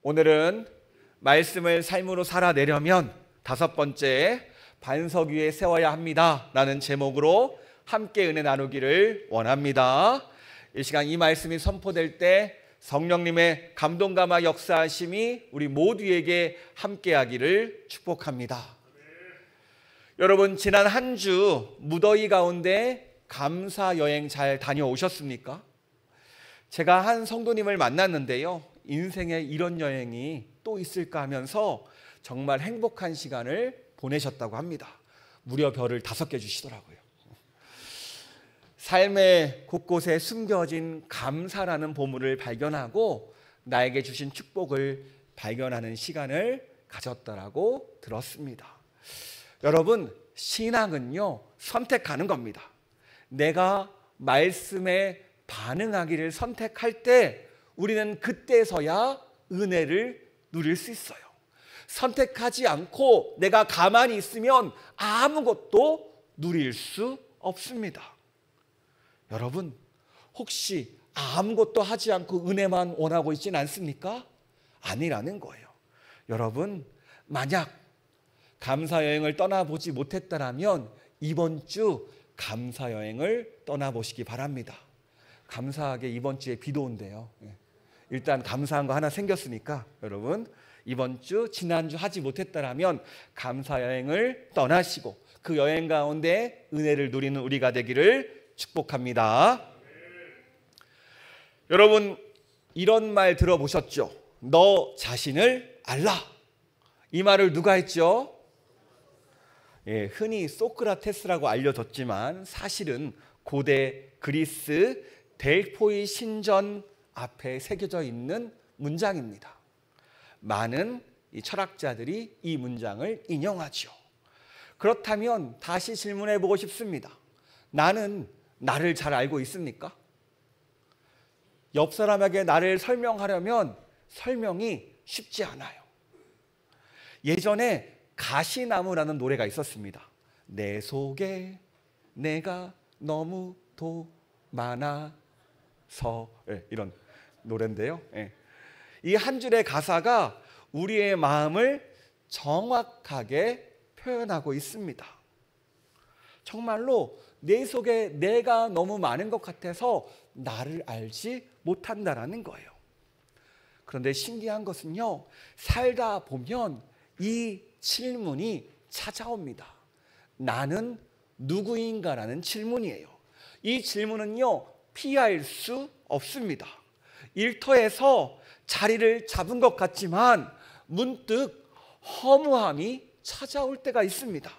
오늘은 말씀을 삶으로 살아내려면 다섯 번째, 반석 위에 세워야 합니다 라는 제목으로 함께 은혜 나누기를 원합니다. 이 시간 이 말씀이 선포될 때 성령님의 감동감화 역사하심이 우리 모두에게 함께하기를 축복합니다. 여러분, 지난 한 주 무더위 가운데 감사 여행 잘 다녀오셨습니까? 제가 한 성도님을 만났는데요, 인생에 이런 여행이 또 있을까 하면서 정말 행복한 시간을 보내셨다고 합니다. 무려 별을 5개 주시더라고요. 삶의 곳곳에 숨겨진 감사라는 보물을 발견하고 나에게 주신 축복을 발견하는 시간을 가졌다라고 들었습니다. 여러분, 신앙은요, 선택하는 겁니다. 내가 말씀에 반응하기를 선택할 때 우리는 그때서야 은혜를 누릴 수 있어요. 선택하지 않고 내가 가만히 있으면 아무것도 누릴 수 없습니다. 여러분, 혹시 아무것도 하지 않고 은혜만 원하고 있지는 않습니까? 아니라는 거예요. 여러분, 만약 감사 여행을 떠나보지 못했다면 이번 주 감사 여행을 떠나보시기 바랍니다. 감사하게 이번 주에 비도 온대요. 일단 감사한 거 하나 생겼으니까 여러분, 이번 주 지난주 하지 못했다면 감사 여행을 떠나시고 그 여행 가운데 은혜를 누리는 우리가 되기를 축복합니다. 여러분, 이런 말 들어보셨죠? 너 자신을 알라. 이 말을 누가 했죠? 흔히 소크라테스라고 알려졌지만 사실은 고대 그리스 델포이 신전 앞에 새겨져 있는 문장입니다. 많은 철학자들이 이 문장을 인용하죠. 그렇다면 다시 질문해 보고 싶습니다. 나는 나를 잘 알고 있습니까? 옆 사람에게 나를 설명하려면 설명이 쉽지 않아요. 예전에 가시나무라는 노래가 있었습니다. 내 속에 내가 너무도 많아서, 이런 노래인데요. 이 한 줄의 가사가 우리의 마음을 정확하게 표현하고 있습니다. 정말로 내 속에 내가 너무 많은 것 같아서 나를 알지 못한다라는 거예요. 그런데 신기한 것은요, 살다 보면 이 질문이 찾아옵니다. 나는 누구인가라는 질문이에요. 이 질문은요, 피할 수 없습니다. 일터에서 자리를 잡은 것 같지만 문득 허무함이 찾아올 때가 있습니다.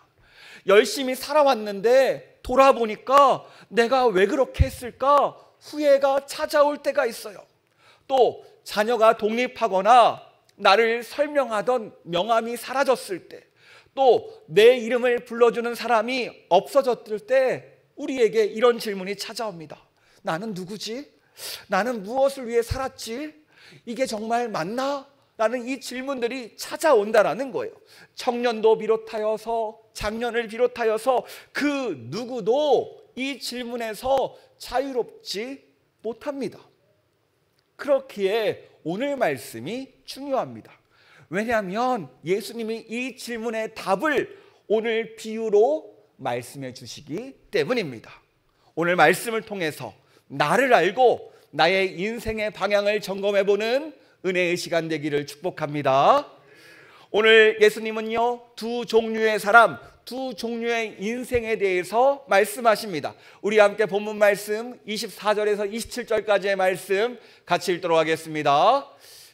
열심히 살아왔는데 돌아보니까 내가 왜 그렇게 했을까 후회가 찾아올 때가 있어요. 또 자녀가 독립하거나 나를 설명하던 명함이 사라졌을 때, 또 내 이름을 불러주는 사람이 없어졌을 때 우리에게 이런 질문이 찾아옵니다. 나는 누구지? 나는 무엇을 위해 살았지? 이게 정말 맞나? 라는 이 질문들이 찾아온다라는 거예요. 청년도 비롯하여서 장년을 비롯하여서 그 누구도 이 질문에서 자유롭지 못합니다. 그렇기에 오늘 말씀이 중요합니다. 왜냐하면 예수님이 이 질문의 답을 오늘 비유로 말씀해 주시기 때문입니다. 오늘 말씀을 통해서 나를 알고 나의 인생의 방향을 점검해보는 은혜의 시간 되기를 축복합니다. 오늘 예수님은요, 두 종류의 사람, 두 종류의 인생에 대해서 말씀하십니다. 우리 함께 본문 말씀 24절에서 27절까지의 말씀 같이 읽도록 하겠습니다.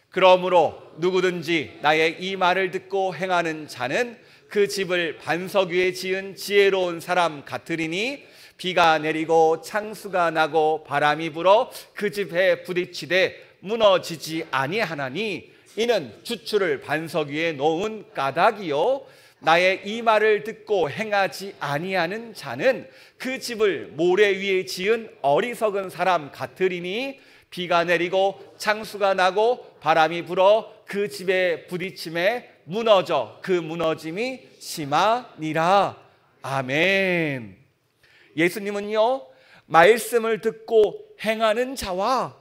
그러므로 누구든지 나의 이 말을 듣고 행하는 자는 그 집을 반석 위에 지은 지혜로운 사람 같으리니 비가 내리고 창수가 나고 바람이 불어 그 집에 부딪히되 무너지지 아니하나니 이는 주추를 반석 위에 놓은 까닭이요 나의 이 말을 듣고 행하지 아니하는 자는 그 집을 모래 위에 지은 어리석은 사람 같으리니 비가 내리고 창수가 나고 바람이 불어 그 집에 부딪힘에 무너져 그 무너짐이 심하니라. 아멘. 예수님은요, 말씀을 듣고 행하는 자와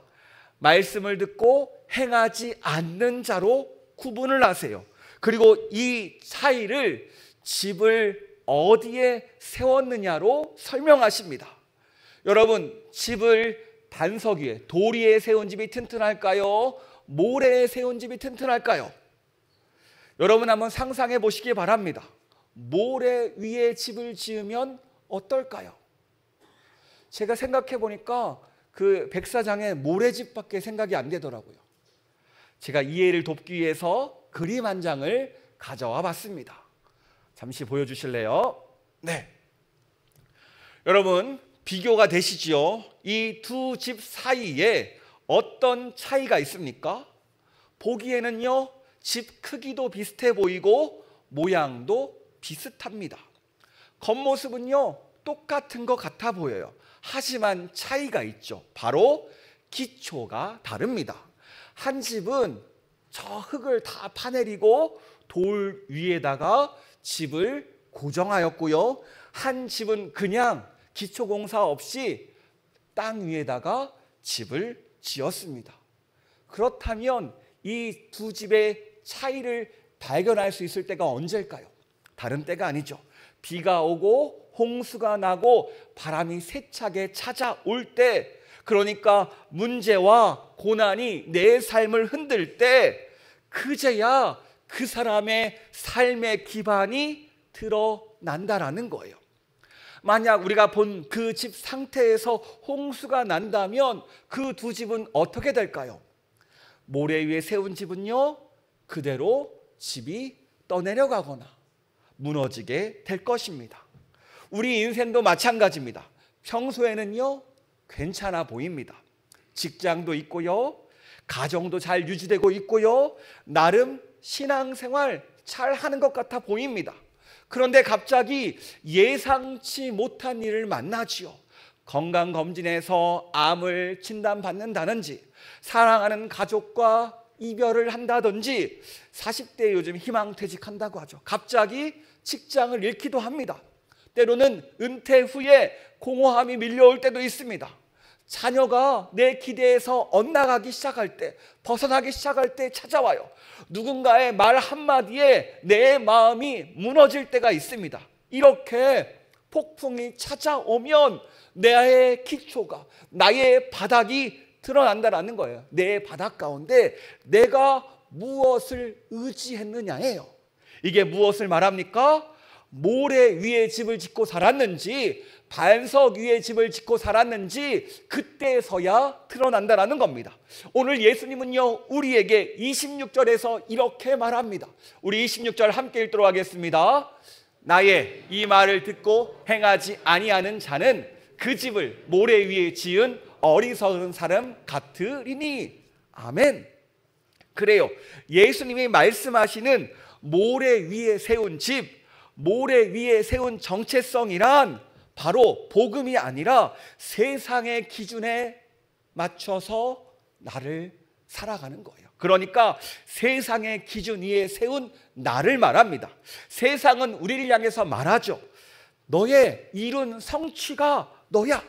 말씀을 듣고 행하지 않는 자로 구분을 하세요. 그리고 이 차이를 집을 어디에 세웠느냐로 설명하십니다. 여러분, 집을 반석 위에, 돌 위에 세운 집이 튼튼할까요? 모래에 세운 집이 튼튼할까요? 여러분 한번 상상해 보시기 바랍니다. 모래 위에 집을 지으면 어떨까요? 제가 생각해 보니까 그 백사장의 모래집밖에 생각이 안 되더라고요. 제가 이해를 돕기 위해서 그림 한 장을 가져와 봤습니다. 잠시 보여주실래요? 네. 여러분, 비교가 되시지요? 이 두 집 사이에 어떤 차이가 있습니까? 보기에는요, 집 크기도 비슷해 보이고 모양도 비슷합니다. 겉모습은요, 똑같은 것 같아 보여요. 하지만 차이가 있죠. 바로 기초가 다릅니다. 한 집은 저 흙을 다 파내리고 돌 위에다가 집을 고정하였고요. 한 집은 그냥 기초공사 없이 땅 위에다가 집을 지었습니다. 그렇다면 이 두 집의 차이를 발견할 수 있을 때가 언제일까요? 다른 때가 아니죠. 비가 오고 홍수가 나고 바람이 세차게 찾아올 때, 그러니까 문제와 고난이 내 삶을 흔들 때, 그제야 그 사람의 삶의 기반이 드러난다라는 거예요. 만약 우리가 본 그 집 상태에서 홍수가 난다면 그 두 집은 어떻게 될까요? 모래 위에 세운 집은요, 그대로 집이 떠내려가거나 무너지게 될 것입니다. 우리 인생도 마찬가지입니다. 평소에는요, 괜찮아 보입니다. 직장도 있고요, 가정도 잘 유지되고 있고요, 나름 신앙생활 잘 하는 것 같아 보입니다. 그런데 갑자기 예상치 못한 일을 만나지요. 건강검진에서 암을 진단받는다든지, 사랑하는 가족과 이별을 한다든지, 40대 요즘 희망퇴직한다고 하죠. 갑자기 직장을 잃기도 합니다. 때로는 은퇴 후에 공허함이 밀려올 때도 있습니다. 자녀가 내 기대에서 엇나가기 시작할 때, 벗어나기 시작할 때 찾아와요. 누군가의 말 한마디에 내 마음이 무너질 때가 있습니다. 이렇게 폭풍이 찾아오면 나의 기초가, 나의 바닥이 드러난다는 거예요. 내 바닥 가운데 내가 무엇을 의지했느냐예요. 이게 무엇을 말합니까? 모래 위에 집을 짓고 살았는지 반석 위에 집을 짓고 살았는지 그때서야 드러난다는 겁니다. 오늘 예수님은요, 우리에게 26절에서 이렇게 말합니다. 우리 26절 함께 읽도록 하겠습니다. 나의 이 말을 듣고 행하지 아니하는 자는 그 집을 모래 위에 지은 어리석은 사람 같으리니. 아멘. 그래요, 예수님이 말씀하시는 모래 위에 세운 집, 모래 위에 세운 정체성이란 바로 복음이 아니라 세상의 기준에 맞춰서 나를 살아가는 거예요. 그러니까 세상의 기준 위에 세운 나를 말합니다. 세상은 우리를 향해서 말하죠. 너의 이룬 성취가 너야.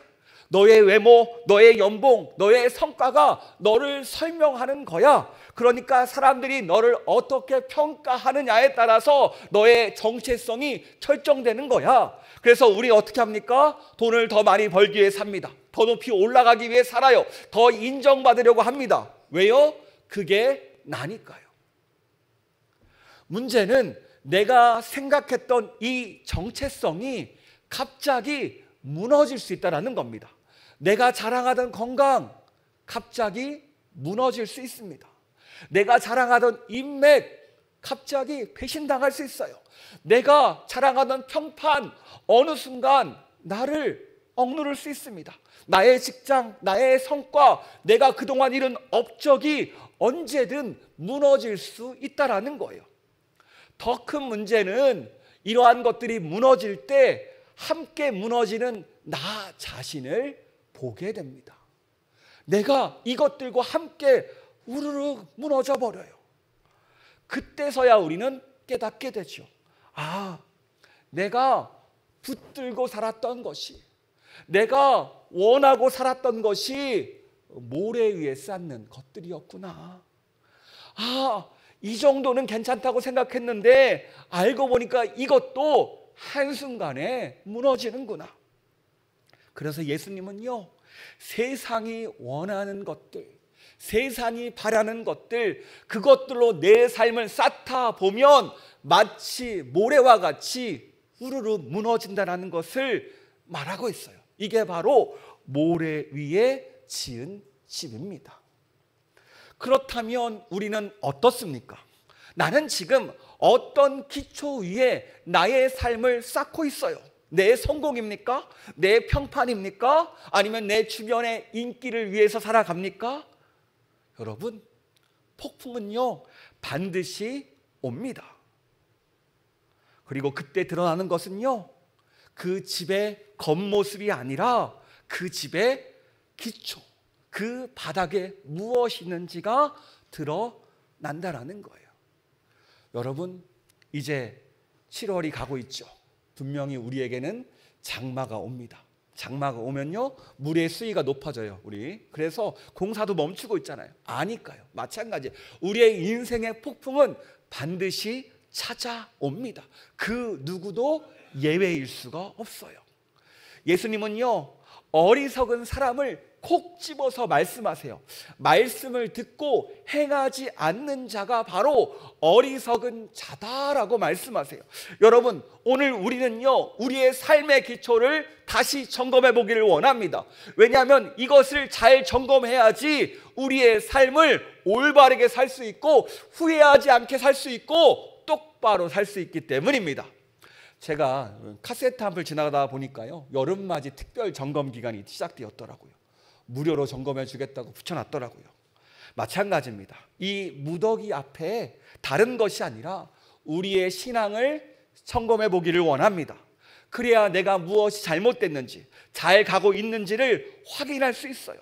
너의 외모, 너의 연봉, 너의 성과가 너를 설명하는 거야. 그러니까 사람들이 너를 어떻게 평가하느냐에 따라서 너의 정체성이 결정되는 거야. 그래서 우리 어떻게 합니까? 돈을 더 많이 벌기 위해 삽니다. 더 높이 올라가기 위해 살아요. 더 인정받으려고 합니다. 왜요? 그게 나니까요. 문제는 내가 생각했던 이 정체성이 갑자기 무너질 수 있다는 겁니다. 내가 자랑하던 건강 갑자기 무너질 수 있습니다. 내가 자랑하던 인맥 갑자기 배신당할 수 있어요. 내가 자랑하던 평판 어느 순간 나를 억누를 수 있습니다. 나의 직장, 나의 성과, 내가 그동안 이룬 업적이 언제든 무너질 수 있다는 거예요. 더 큰 문제는 이러한 것들이 무너질 때 함께 무너지는 나 자신을 보게 됩니다. 내가 이것들과 함께 우르르 무너져 버려요. 그때서야 우리는 깨닫게 되죠. 아, 내가 붙들고 살았던 것이, 내가 원하고 살았던 것이 모래 위에 쌓는 것들이었구나. 이 정도는 괜찮다고 생각했는데 알고 보니까 이것도 한순간에 무너지는구나. 그래서 예수님은요, 세상이 원하는 것들, 세상이 바라는 것들, 그것들로 내 삶을 쌓다 보면 마치 모래와 같이 우르르 무너진다는 것을 말하고 있어요. 이게 바로 모래 위에 지은 집입니다. 그렇다면 우리는 어떻습니까? 나는 지금 어떤 기초 위에 나의 삶을 쌓고 있어요? 내 성공입니까? 내 평판입니까? 아니면 내 주변의 인기를 위해서 살아갑니까? 여러분, 폭풍은요 반드시 옵니다. 그리고 그때 드러나는 것은요, 그 집의 겉모습이 아니라 그 집의 기초, 그 바닥에 무엇이 있는지가 드러난다라는 거예요. 여러분, 이제 7월이 가고 있죠. 분명히 우리에게는 장마가 옵니다. 장마가 오면요, 물의 수위가 높아져요. 그래서 공사도 멈추고 있잖아요. 아니까요. 마찬가지, 우리의 인생의 폭풍은 반드시 찾아옵니다. 그 누구도 예외일 수가 없어요. 예수님은요, 어리석은 사람을 콕 집어서 말씀하세요. 말씀을 듣고 행하지 않는 자가 바로 어리석은 자다라고 말씀하세요. 여러분, 오늘 우리는요, 우리의 삶의 기초를 다시 점검해 보기를 원합니다. 왜냐하면 이것을 잘 점검해야지 우리의 삶을 올바르게 살 수 있고 후회하지 않게 살 수 있고 똑바로 살 수 있기 때문입니다. 제가 카세트 함플 지나가다 보니까요, 여름맞이 특별 점검 기간이 시작되었더라고요. 무료로 점검해 주겠다고 붙여놨더라고요. 마찬가지입니다. 이 무더기 앞에 다른 것이 아니라 우리의 신앙을 점검해 보기를 원합니다. 그래야 내가 무엇이 잘못됐는지, 잘 가고 있는지를 확인할 수 있어요.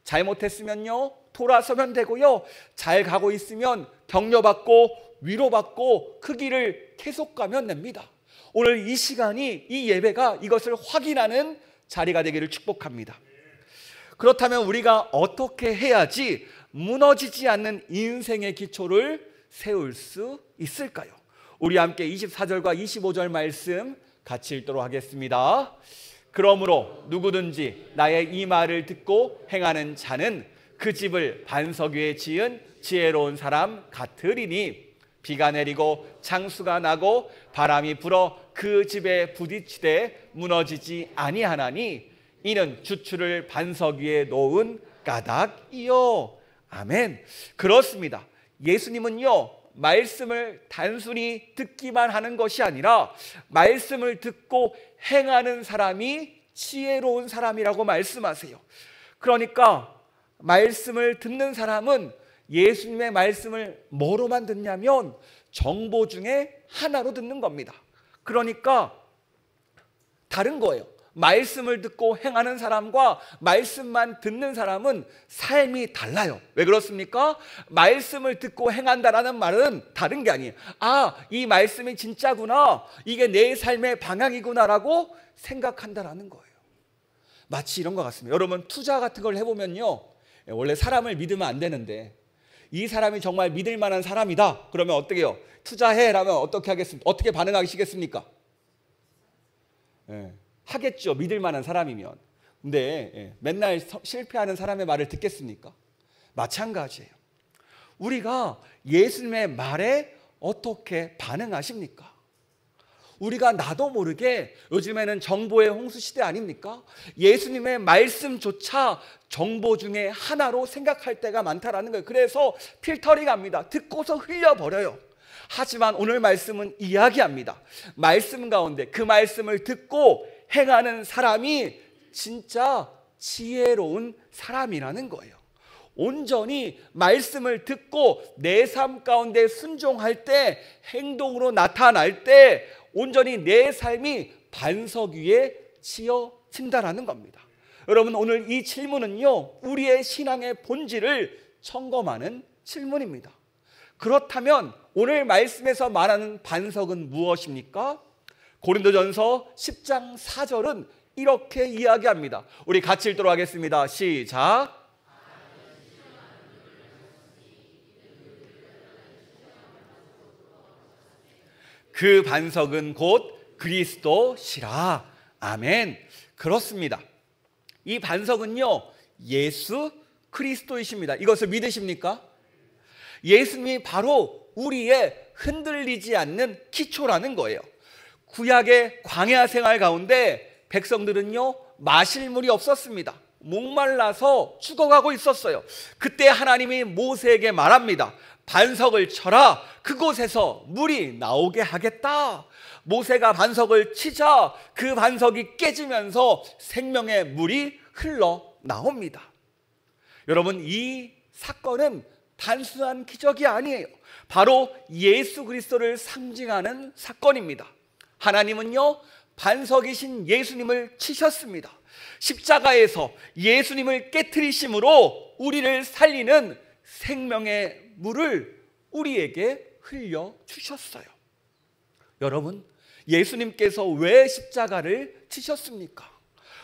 잘못했으면요, 돌아서면 되고요, 잘 가고 있으면 격려받고 위로받고 그 길을 계속 가면 됩니다. 오늘 이 시간이, 이 예배가 이것을 확인하는 자리가 되기를 축복합니다. 그렇다면 우리가 어떻게 해야지 무너지지 않는 인생의 기초를 세울 수 있을까요? 우리 함께 24절과 25절 말씀 같이 읽도록 하겠습니다. 그러므로 누구든지 나의 이 말을 듣고 행하는 자는 그 집을 반석 위에 지은 지혜로운 사람 같으리니 비가 내리고 창수가 나고 바람이 불어 그 집에 부딪히되 무너지지 아니하나니 이는 주추를 반석 위에 놓은 까닭이요. 아멘. 그렇습니다. 예수님은요, 말씀을 단순히 듣기만 하는 것이 아니라 말씀을 듣고 행하는 사람이 지혜로운 사람이라고 말씀하세요. 그러니까 말씀을 듣는 사람은 예수님의 말씀을 뭐로만 듣냐면 정보 중에 하나로 듣는 겁니다. 그러니까 다른 거예요. 말씀을 듣고 행하는 사람과 말씀만 듣는 사람은 삶이 달라요. 왜 그렇습니까? 말씀을 듣고 행한다라는 말은 다른 게 아니에요. 이 말씀이 진짜구나, 이게 내 삶의 방향이구나라고 생각한다라는 거예요. 마치 이런 것 같습니다. 여러분, 투자 같은 걸 해보면요, 원래 사람을 믿으면 안 되는데 이 사람이 정말 믿을 만한 사람이다 그러면 어떻게 해요? 투자해라면 어떻게 하겠습니까? 어떻게 반응하시겠습니까? 하겠죠, 믿을 만한 사람이면. 근데 맨날 실패하는 사람의 말을 듣겠습니까? 마찬가지예요. 우리가 예수님의 말에 어떻게 반응하십니까? 우리가 나도 모르게 요즘에는 정보의 홍수 시대 아닙니까? 예수님의 말씀조차 정보 중에 하나로 생각할 때가 많다라는 거예요. 그래서 필터링 합니다. 듣고서 흘려버려요. 하지만 오늘 말씀은 이야기합니다. 말씀 가운데 그 말씀을 듣고 행하는 사람이 진짜 지혜로운 사람이라는 거예요. 온전히 말씀을 듣고 내 삶 가운데 순종할 때, 행동으로 나타날 때 온전히 내 삶이 반석 위에 지어진다라는 겁니다. 여러분, 오늘 이 질문은요, 우리의 신앙의 본질을 점검하는 질문입니다. 그렇다면 오늘 말씀에서 말하는 반석은 무엇입니까? 고린도전서 10장 4절은 이렇게 이야기합니다. 우리 같이 읽도록 하겠습니다. 시작. 그 반석은 곧 그리스도시라. 아멘. 그렇습니다. 이 반석은요, 예수 그리스도이십니다. 이것을 믿으십니까? 예수님이 바로 우리의 흔들리지 않는 기초라는 거예요. 구약의 광야 생활 가운데 백성들은요, 마실 물이 없었습니다. 목말라서 죽어가고 있었어요. 그때 하나님이 모세에게 말합니다. 반석을 쳐라. 그곳에서 물이 나오게 하겠다. 모세가 반석을 치자 그 반석이 깨지면서 생명의 물이 흘러 나옵니다. 여러분, 이 사건은 단순한 기적이 아니에요. 바로 예수 그리스도를 상징하는 사건입니다. 하나님은요, 반석이신 예수님을 치셨습니다. 십자가에서 예수님을 깨트리심으로 우리를 살리는 생명의 물을 우리에게 흘려주셨어요. 여러분, 예수님께서 왜 십자가를 치셨습니까?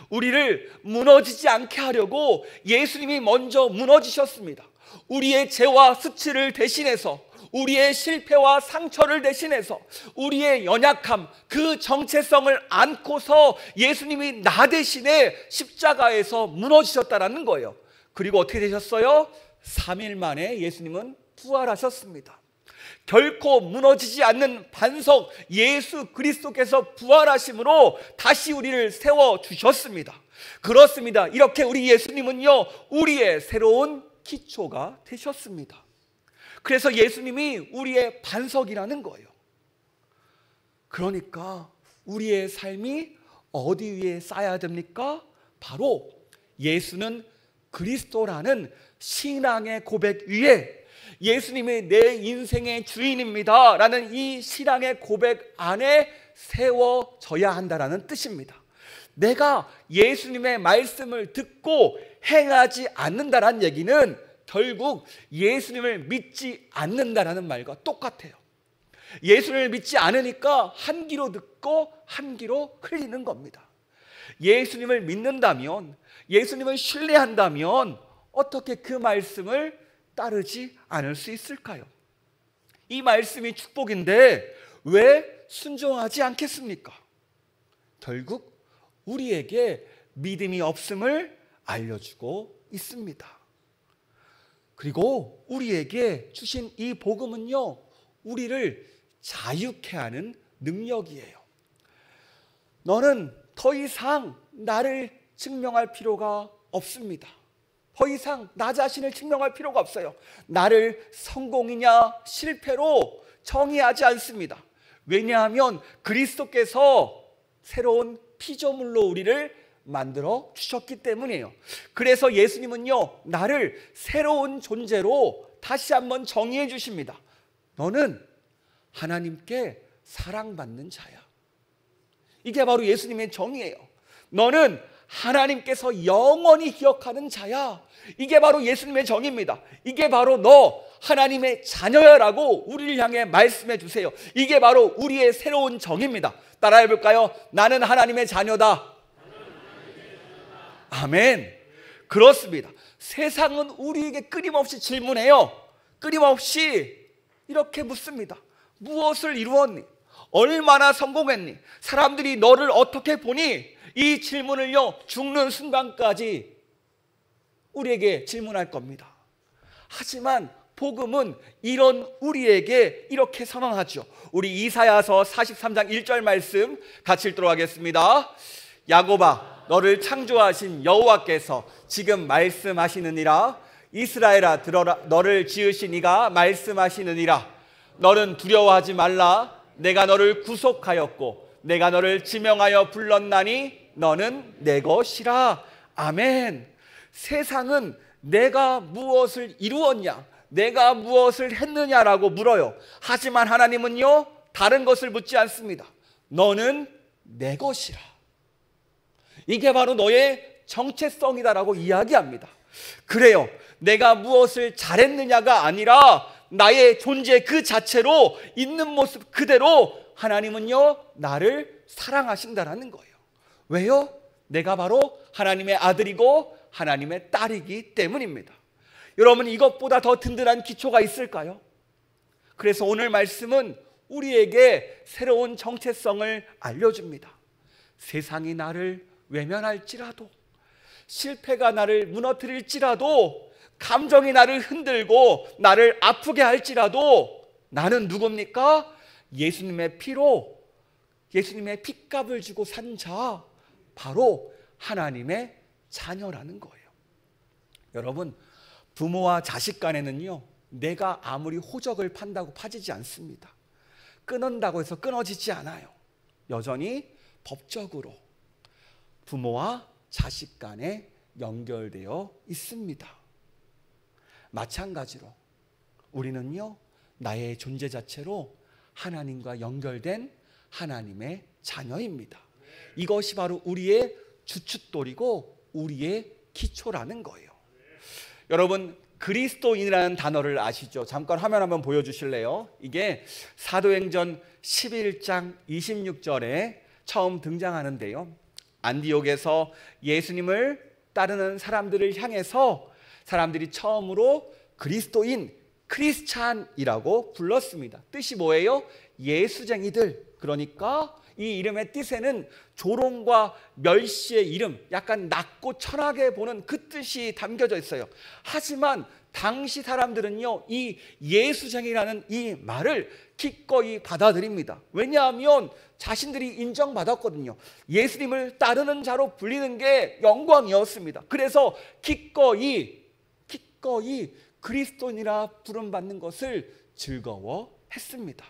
우리를 무너지지 않게 하려고 예수님이 먼저 무너지셨습니다. 우리의 죄와 수치를 대신해서, 우리의 실패와 상처를 대신해서, 우리의 연약함, 그 정체성을 안고서 예수님이 나 대신에 십자가에서 무너지셨다는 거예요. 그리고 어떻게 되셨어요? 3일 만에 예수님은 부활하셨습니다. 결코 무너지지 않는 반석 예수 그리스도께서 부활하심으로 다시 우리를 세워주셨습니다. 그렇습니다. 이렇게 우리 예수님은요, 우리의 새로운 기초가 되셨습니다. 그래서 예수님이 우리의 반석이라는 거예요. 그러니까 우리의 삶이 어디 위에 쌓여야 됩니까? 바로 예수는 그리스도라는 신앙의 고백 위에, 예수님이 내 인생의 주인입니다 라는 이 신앙의 고백 안에 세워져야 한다는 뜻입니다. 내가 예수님의 말씀을 듣고 행하지 않는다는 얘기는 결국 예수님을 믿지 않는다라는 말과 똑같아요. 예수님을 믿지 않으니까 한 귀로 듣고 한 귀로 흘리는 겁니다. 예수님을 믿는다면, 예수님을 신뢰한다면 어떻게 그 말씀을 따르지 않을 수 있을까요? 이 말씀이 축복인데 왜 순종하지 않겠습니까? 결국 우리에게 믿음이 없음을 알려주고 있습니다. 그리고 우리에게 주신 이 복음은요, 우리를 자유케 하는 능력이에요. 너는 더 이상 나를 증명할 필요가 없습니다. 더 이상 나 자신을 증명할 필요가 없어요. 나를 성공이냐 실패로 정의하지 않습니다. 왜냐하면 그리스도께서 새로운 피조물로 우리를 만들어 주셨기 때문이에요. 그래서 예수님은요, 나를 새로운 존재로 다시 한번 정의해 주십니다. 너는 하나님께 사랑받는 자야. 이게 바로 예수님의 정의예요. 너는 하나님께서 영원히 기억하는 자야. 이게 바로 예수님의 정의입니다. 이게 바로 너 하나님의 자녀야라고 우리를 향해 말씀해 주세요. 이게 바로 우리의 새로운 정의입니다. 따라해 볼까요? 나는 하나님의 자녀다. 아멘. 그렇습니다. 세상은 우리에게 끊임없이 질문해요. 끊임없이 이렇게 묻습니다. 무엇을 이루었니? 얼마나 성공했니? 사람들이 너를 어떻게 보니? 이 질문을요, 죽는 순간까지 우리에게 질문할 겁니다. 하지만 복음은 이런 우리에게 이렇게 선언하죠. 우리 이사야서 43장 1절 말씀 같이 읽도록 하겠습니다. 야곱아, 너를 창조하신 여호와께서 지금 말씀하시느니라. 이스라엘아, 들어라. 너를 지으신 이가 말씀하시느니라. 너는 두려워하지 말라. 내가 너를 구속하였고 내가 너를 지명하여 불렀나니 너는 내 것이라. 아멘. 세상은 내가 무엇을 이루었냐, 내가 무엇을 했느냐라고 물어요. 하지만 하나님은요, 다른 것을 묻지 않습니다. 너는 내 것이라. 이게 바로 너의 정체성이다라고 이야기합니다. 그래요, 내가 무엇을 잘했느냐가 아니라 나의 존재 그 자체로 있는 모습 그대로 하나님은요, 나를 사랑하신다라는 거예요. 왜요? 내가 바로 하나님의 아들이고 하나님의 딸이기 때문입니다. 여러분, 이것보다 더 든든한 기초가 있을까요? 그래서 오늘 말씀은 우리에게 새로운 정체성을 알려줍니다. 세상이 나를 외면할지라도, 실패가 나를 무너뜨릴지라도, 감정이 나를 흔들고 나를 아프게 할지라도 나는 누굽니까? 예수님의 피로, 예수님의 핏값을 주고 산 자, 바로 하나님의 자녀라는 거예요. 여러분, 부모와 자식 간에는요, 내가 아무리 호적을 판다고 파지지 않습니다. 끊는다고 해서 끊어지지 않아요. 여전히 법적으로 부모와 자식 간에 연결되어 있습니다. 마찬가지로 우리는요, 나의 존재 자체로 하나님과 연결된 하나님의 자녀입니다. 이것이 바로 우리의 주춧돌이고 우리의 기초라는 거예요. 여러분, 그리스도인이라는 단어를 아시죠? 잠깐 화면 한번 보여주실래요? 이게 사도행전 11장 26절에 처음 등장하는데요, 안디옥에서 예수님을 따르는 사람들을 향해서 사람들이 처음으로 그리스도인, 크리스찬이라고 불렀습니다. 뜻이 뭐예요? 예수쟁이들. 그러니까 이 이름의 뜻에는 조롱과 멸시의 이름, 약간 낮고 천하게 보는 그 뜻이 담겨져 있어요. 하지만 당시 사람들은요, 이 예수쟁이라는 이 말을 기꺼이 받아들입니다. 왜냐하면 자신들이 인정받았거든요. 예수님을 따르는 자로 불리는 게 영광이었습니다. 그래서 기꺼이 그리스도인이라 부름받는 것을 즐거워했습니다.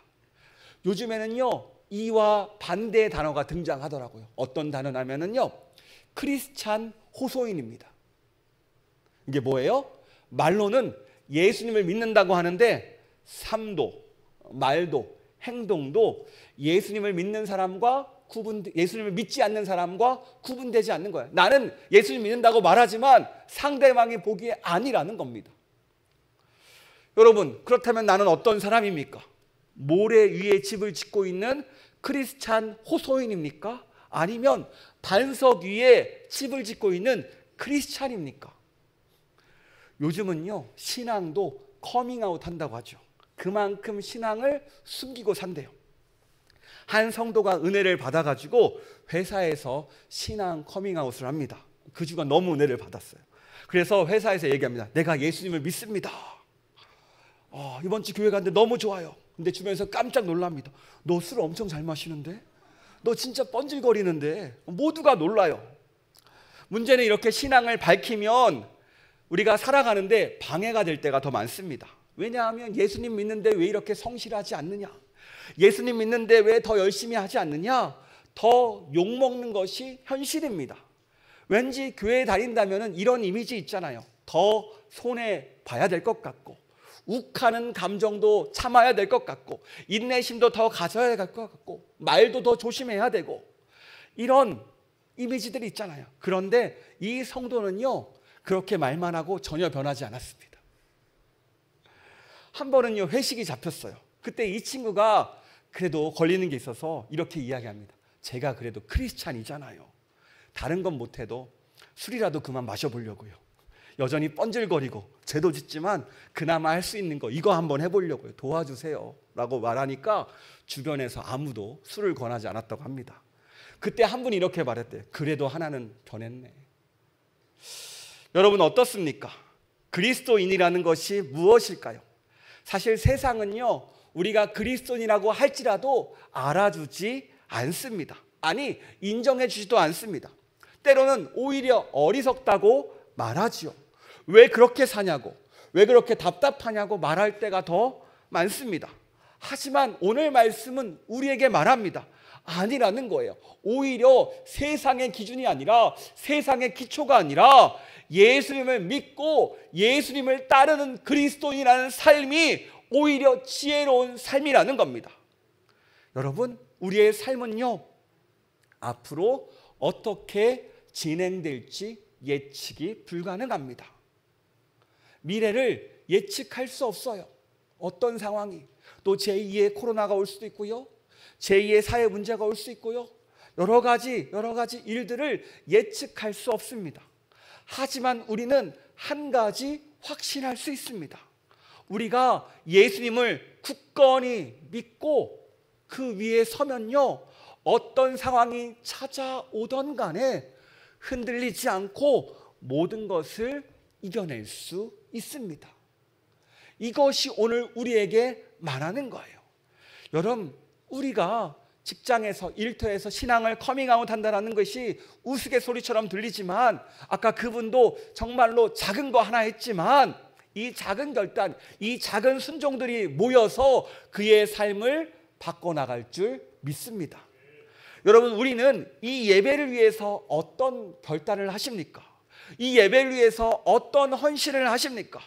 요즘에는요, 이와 반대의 단어가 등장하더라고요. 어떤 단어냐면요, 크리스찬 호소인입니다. 이게 뭐예요? 말로는 예수님을 믿는다고 하는데 삶도, 말도, 행동도 예수님을 믿는 사람과 예수님을 믿지 않는 사람과 구분되지 않는 거예요. 나는 예수님 믿는다고 말하지만 상대방이 보기에 아니라는 겁니다. 여러분, 그렇다면 나는 어떤 사람입니까? 모래 위에 집을 짓고 있는 크리스찬 호소인입니까? 아니면 반석 위에 집을 짓고 있는 크리스찬입니까? 요즘은요, 신앙도 커밍아웃 한다고 하죠. 그만큼 신앙을 숨기고 산대요. 한 성도가 은혜를 받아가지고 회사에서 신앙 커밍아웃을 합니다. 그 주가 너무 은혜를 받았어요. 그래서 회사에서 얘기합니다. 내가 예수님을 믿습니다. 이번 주 교회 갔는데 너무 좋아요. 근데 주변에서 깜짝 놀랍니다. 너 술 엄청 잘 마시는데? 너 진짜 뻔질거리는데? 모두가 놀라요. 문제는 이렇게 신앙을 밝히면 우리가 살아가는데 방해가 될 때가 더 많습니다. 왜냐하면 예수님 믿는데 왜 이렇게 성실하지 않느냐? 예수님 믿는데 왜 더 열심히 하지 않느냐? 더 욕먹는 것이 현실입니다. 왠지 교회에 다닌다면 이런 이미지 있잖아요. 더 손해봐야 될 것 같고, 욱하는 감정도 참아야 될 것 같고, 인내심도 더 가져야 될 것 같고, 말도 더 조심해야 되고, 이런 이미지들이 있잖아요. 그런데 이 성도는요, 그렇게 말만 하고 전혀 변하지 않았습니다. 한 번은요, 회식이 잡혔어요. 그때 이 친구가 그래도 걸리는 게 있어서 이렇게 이야기합니다. 제가 그래도 크리스찬이잖아요. 다른 건 못해도 술이라도 그만 마셔보려고요. 여전히 뻔질거리고 죄도 짓지만 그나마 할 수 있는 거 이거 한번 해보려고요. 도와주세요 라고 말하니까 주변에서 아무도 술을 권하지 않았다고 합니다. 그때 한 분이 이렇게 말했대요. 그래도 하나는 변했네. 여러분, 어떻습니까? 그리스도인이라는 것이 무엇일까요? 사실 세상은요, 우리가 그리스도인이라고 할지라도 알아주지 않습니다. 아니, 인정해 주지도 않습니다. 때로는 오히려 어리석다고 말하지요. 왜 그렇게 사냐고, 왜 그렇게 답답하냐고 말할 때가 더 많습니다. 하지만 오늘 말씀은 우리에게 말합니다. 아니라는 거예요. 오히려 세상의 기준이 아니라, 세상의 기초가 아니라 예수님을 믿고 예수님을 따르는 그리스도인이라는 삶이 오히려 지혜로운 삶이라는 겁니다. 여러분, 우리의 삶은요, 앞으로 어떻게 진행될지 예측이 불가능합니다. 미래를 예측할 수 없어요. 어떤 상황이, 또 제2의 코로나가 올 수도 있고요, 제2의 사회 문제가 올 수 있고요, 여러 가지 일들을 예측할 수 없습니다. 하지만 우리는 한 가지 확신할 수 있습니다. 우리가 예수님을 굳건히 믿고 그 위에 서면요, 어떤 상황이 찾아오던 간에 흔들리지 않고 모든 것을 이겨낼 수 있습니다. 이것이 오늘 우리에게 말하는 거예요. 여러분, 우리가 직장에서, 일터에서 신앙을 커밍아웃 한다는 것이 우스갯소리처럼 들리지만, 아까 그분도 정말로 작은 거 하나 했지만 이 작은 결단, 이 작은 순종들이 모여서 그의 삶을 바꿔나갈 줄 믿습니다. 여러분, 우리는 이 예배를 위해서 어떤 결단을 하십니까? 이 예배를 위해서 어떤 헌신을 하십니까?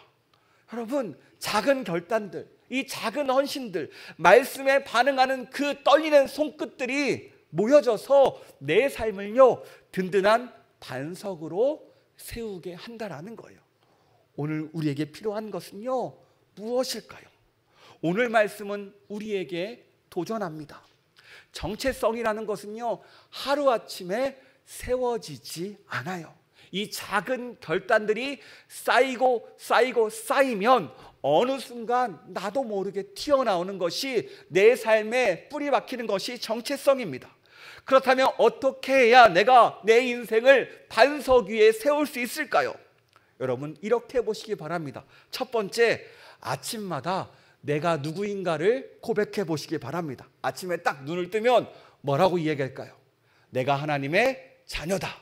여러분, 작은 결단들, 이 작은 헌신들, 말씀에 반응하는 그 떨리는 손끝들이 모여져서 내 삶을요, 든든한 반석으로 세우게 한다라는 거예요. 오늘 우리에게 필요한 것은요, 무엇일까요? 오늘 말씀은 우리에게 도전합니다. 정체성이라는 것은요, 하루아침에 세워지지 않아요. 이 작은 결단들이 쌓이면 어느 순간 나도 모르게 튀어나오는 것이, 내 삶에 뿌리 박히는 것이 정체성입니다. 그렇다면 어떻게 해야 내가 내 인생을 반석 위에 세울 수 있을까요? 여러분, 이렇게 보시기 바랍니다. 첫 번째, 아침마다 내가 누구인가를 고백해 보시기 바랍니다. 아침에 딱 눈을 뜨면 뭐라고 이야기할까요? 내가 하나님의 자녀다.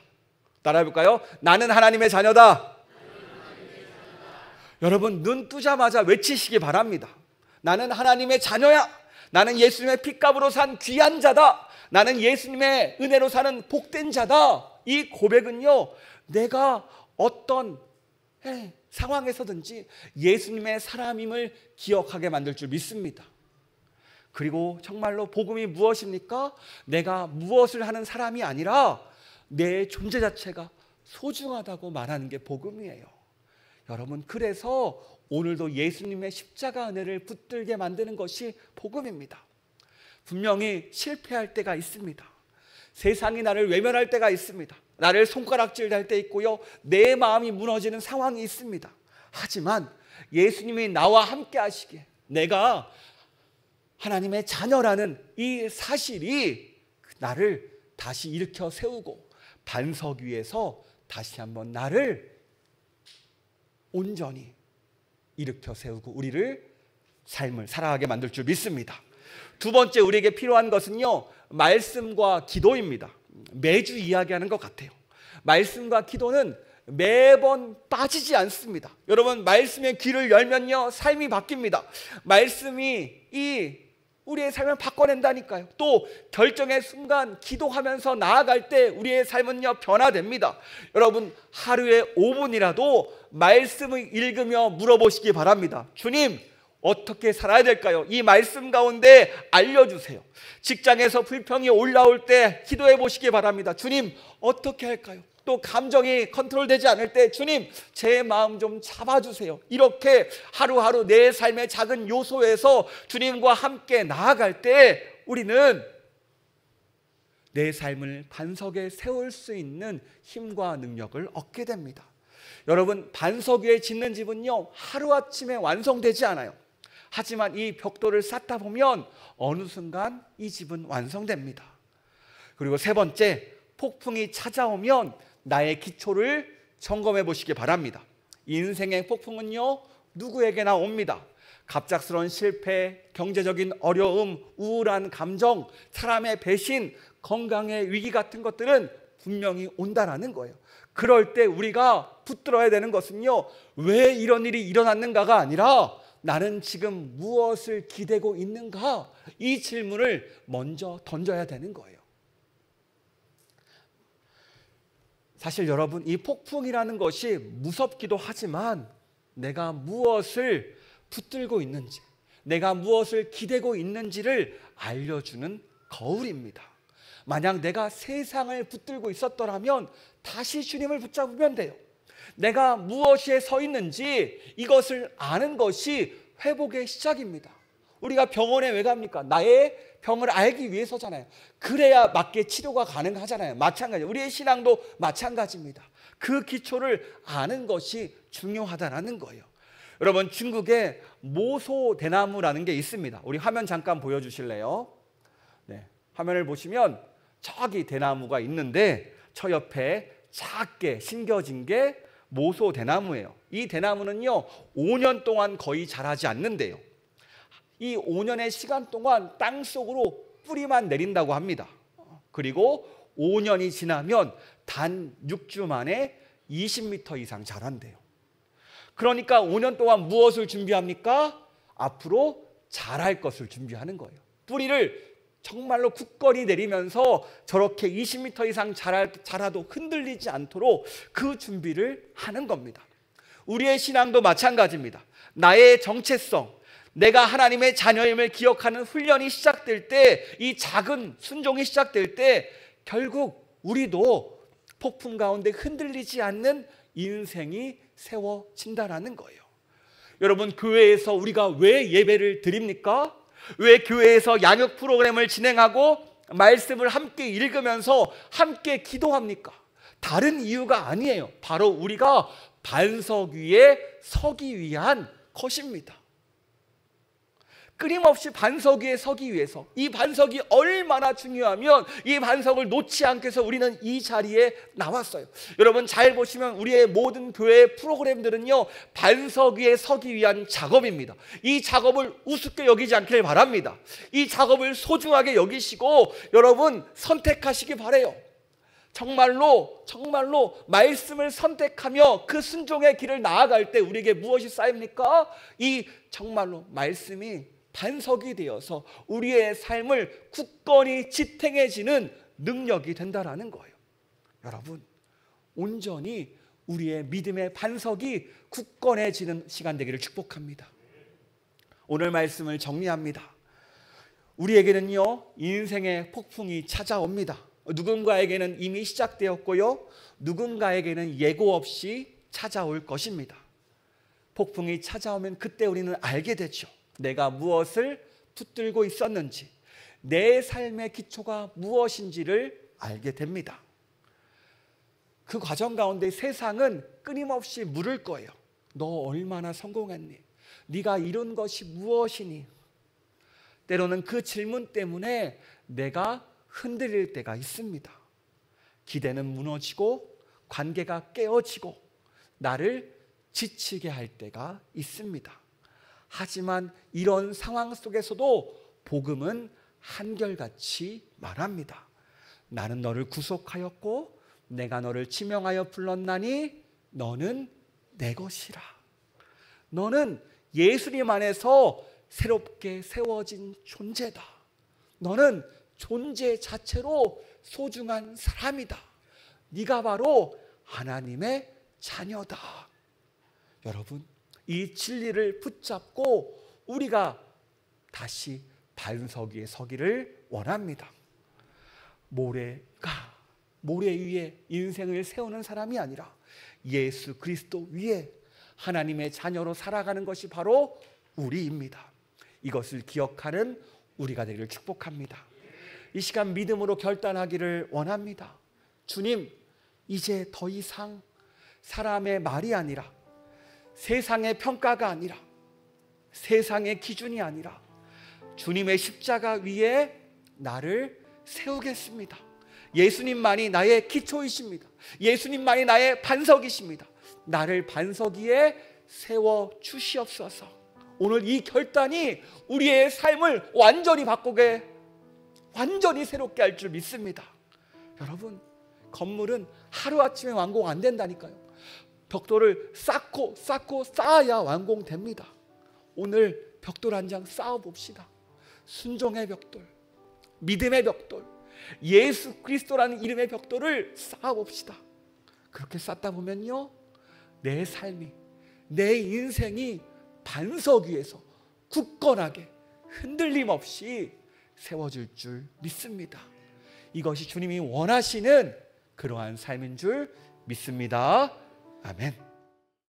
따라해볼까요? 나는 하나님의 자녀다. 여러분, 눈 뜨자마자 외치시기 바랍니다. 나는 하나님의 자녀야. 나는 예수님의 핏값으로 산 귀한 자다. 나는 예수님의 은혜로 사는 복된 자다. 이 고백은요, 내가 어떤 상황에서든지 예수님의 사람임을 기억하게 만들 줄 믿습니다. 그리고 정말로 복음이 무엇입니까? 내가 무엇을 하는 사람이 아니라 내 존재 자체가 소중하다고 말하는 게 복음이에요. 여러분, 그래서 오늘도 예수님의 십자가 은혜를 붙들게 만드는 것이 복음입니다. 분명히 실패할 때가 있습니다. 세상이 나를 외면할 때가 있습니다. 나를 손가락질 할 때 있고요, 내 마음이 무너지는 상황이 있습니다. 하지만 예수님이 나와 함께 하시기에, 내가 하나님의 자녀라는 이 사실이 나를 다시 일으켜 세우고 반석 위에서 다시 한번 나를 온전히 일으켜 세우고 우리를 삶을 살아가게 만들 줄 믿습니다. 두 번째, 우리에게 필요한 것은요, 말씀과 기도입니다. 매주 이야기하는 것 같아요. 말씀과 기도는 매번 빠지지 않습니다. 여러분, 말씀의 귀를 열면요, 삶이 바뀝니다. 말씀이 우리의 삶을 바꿔낸다니까요. 또 결정의 순간 기도하면서 나아갈 때 우리의 삶은요, 변화됩니다. 여러분, 하루에 5분이라도 말씀을 읽으며 물어보시기 바랍니다. 주님, 어떻게 살아야 될까요? 이 말씀 가운데 알려주세요. 직장에서 불평이 올라올 때 기도해 보시기 바랍니다. 주님, 어떻게 할까요? 또 감정이 컨트롤되지 않을 때 주님, 제 마음 좀 잡아주세요. 이렇게 하루하루 내 삶의 작은 요소에서 주님과 함께 나아갈 때 우리는 내 삶을 반석에 세울 수 있는 힘과 능력을 얻게 됩니다. 여러분, 반석 위에 짓는 집은요, 하루아침에 완성되지 않아요. 하지만 이 벽돌을 쌓다 보면 어느 순간 이 집은 완성됩니다. 그리고 세 번째, 폭풍이 찾아오면 나의 기초를 점검해 보시기 바랍니다. 인생의 폭풍은요, 누구에게나 옵니다. 갑작스러운 실패, 경제적인 어려움, 우울한 감정, 사람의 배신, 건강의 위기 같은 것들은 분명히 온다라는 거예요. 그럴 때 우리가 붙들어야 되는 것은요, 왜 이런 일이 일어났는가가 아니라 나는 지금 무엇을 기대고 있는가? 이 질문을 먼저 던져야 되는 거예요. 사실 여러분, 이 폭풍이라는 것이 무섭기도 하지만 내가 무엇을 붙들고 있는지, 내가 무엇을 기대고 있는지를 알려주는 거울입니다. 만약 내가 세상을 붙들고 있었더라면 다시 주님을 붙잡으면 돼요. 내가 무엇에 서 있는지 이것을 아는 것이 회복의 시작입니다. 우리가 병원에 왜 갑니까? 나의 병을 알기 위해서잖아요. 그래야 맞게 치료가 가능하잖아요. 마찬가지예요. 우리의 신앙도 마찬가지입니다. 그 기초를 아는 것이 중요하다는 거예요. 여러분, 중국에 모소 대나무라는 게 있습니다. 우리 화면 잠깐 보여주실래요? 화면을 보시면 저기 대나무가 있는데 저 옆에 작게 심겨진 게 모소 대나무예요. 이 대나무는요 5년 동안 거의 자라지 않는데요, 이 5년의 시간 동안 땅속으로 뿌리만 내린다고 합니다. 그리고 5년이 지나면 단 6주 만에 20m 이상 자란대요. 그러니까 5년 동안 무엇을 준비합니까? 앞으로 자랄 것을 준비하는 거예요. 뿌리를 정말로 굳건히 내리면서 저렇게 20m 이상 자라도 흔들리지 않도록 그 준비를 하는 겁니다. 우리의 신앙도 마찬가지입니다. 나의 정체성, 내가 하나님의 자녀임을 기억하는 훈련이 시작될 때, 이 작은 순종이 시작될 때 결국 우리도 폭풍 가운데 흔들리지 않는 인생이 세워진다라는 거예요. 여러분, 교회에서 우리가 왜 예배를 드립니까? 왜 교회에서 양육 프로그램을 진행하고 말씀을 함께 읽으면서 함께 기도합니까? 다른 이유가 아니에요. 바로 우리가 반석 위에 서기 위한 것입니다. 끊임없이 반석 위에 서기 위해서, 이 반석이 얼마나 중요하면 이 반석을 놓지 않기 위해서 우리는 이 자리에 나왔어요. 여러분, 잘 보시면 우리의 모든 교회 프로그램들은요 반석 위에 서기 위한 작업입니다. 이 작업을 우습게 여기지 않기를 바랍니다. 이 작업을 소중하게 여기시고 여러분 선택하시기 바라요. 정말로 말씀을 선택하며 그 순종의 길을 나아갈 때 우리에게 무엇이 쌓입니까? 이 정말로 말씀이 반석이 되어서 우리의 삶을 굳건히 지탱해지는 능력이 된다라는 거예요. 여러분, 온전히 우리의 믿음의 반석이 굳건해지는 시간 되기를 축복합니다. 오늘 말씀을 정리합니다. 우리에게는요 인생의 폭풍이 찾아옵니다. 누군가에게는 이미 시작되었고요, 누군가에게는 예고 없이 찾아올 것입니다. 폭풍이 찾아오면 그때 우리는 알게 되죠. 내가 무엇을 붙들고 있었는지, 내 삶의 기초가 무엇인지를 알게 됩니다. 그 과정 가운데 세상은 끊임없이 물을 거예요. 너 얼마나 성공했니? 네가 이룬 것이 무엇이니? 때로는 그 질문 때문에 내가 흔들릴 때가 있습니다. 기대는 무너지고 관계가 깨어지고 나를 지치게 할 때가 있습니다. 하지만 이런 상황 속에서도 복음은 한결같이 말합니다. 나는 너를 구속하였고 내가 너를 지명하여 불렀나니 너는 내 것이라. 너는 예수님 안에서 새롭게 세워진 존재다. 너는 존재 자체로 소중한 사람이다. 네가 바로 하나님의 자녀다. 여러분, 이 진리를 붙잡고 우리가 다시 반석 위에 서기를 원합니다. 모래 위에 인생을 세우는 사람이 아니라 예수 그리스도 위에 하나님의 자녀로 살아가는 것이 바로 우리입니다. 이것을 기억하는 우리가 되기를 축복합니다. 이 시간 믿음으로 결단하기를 원합니다. 주님, 이제 더 이상 사람의 말이 아니라, 세상의 평가가 아니라, 세상의 기준이 아니라 주님의 십자가 위에 나를 세우겠습니다. 예수님만이 나의 기초이십니다. 예수님만이 나의 반석이십니다. 나를 반석 위에 세워주시옵소서. 오늘 이 결단이 우리의 삶을 완전히 바꾸게, 완전히 새롭게 할 줄 믿습니다. 여러분, 건물은 하루아침에 완공 안 된다니까요. 벽돌을 쌓고 쌓아야 완공됩니다. 오늘 벽돌 한 장 쌓아봅시다. 순종의 벽돌, 믿음의 벽돌, 예수 그리스도라는 이름의 벽돌을 쌓아봅시다. 그렇게 쌓다 보면요, 내 삶이, 내 인생이 반석 위에서 굳건하게 흔들림 없이 세워질 줄 믿습니다. 이것이 주님이 원하시는 그러한 삶인 줄 믿습니다. 아멘.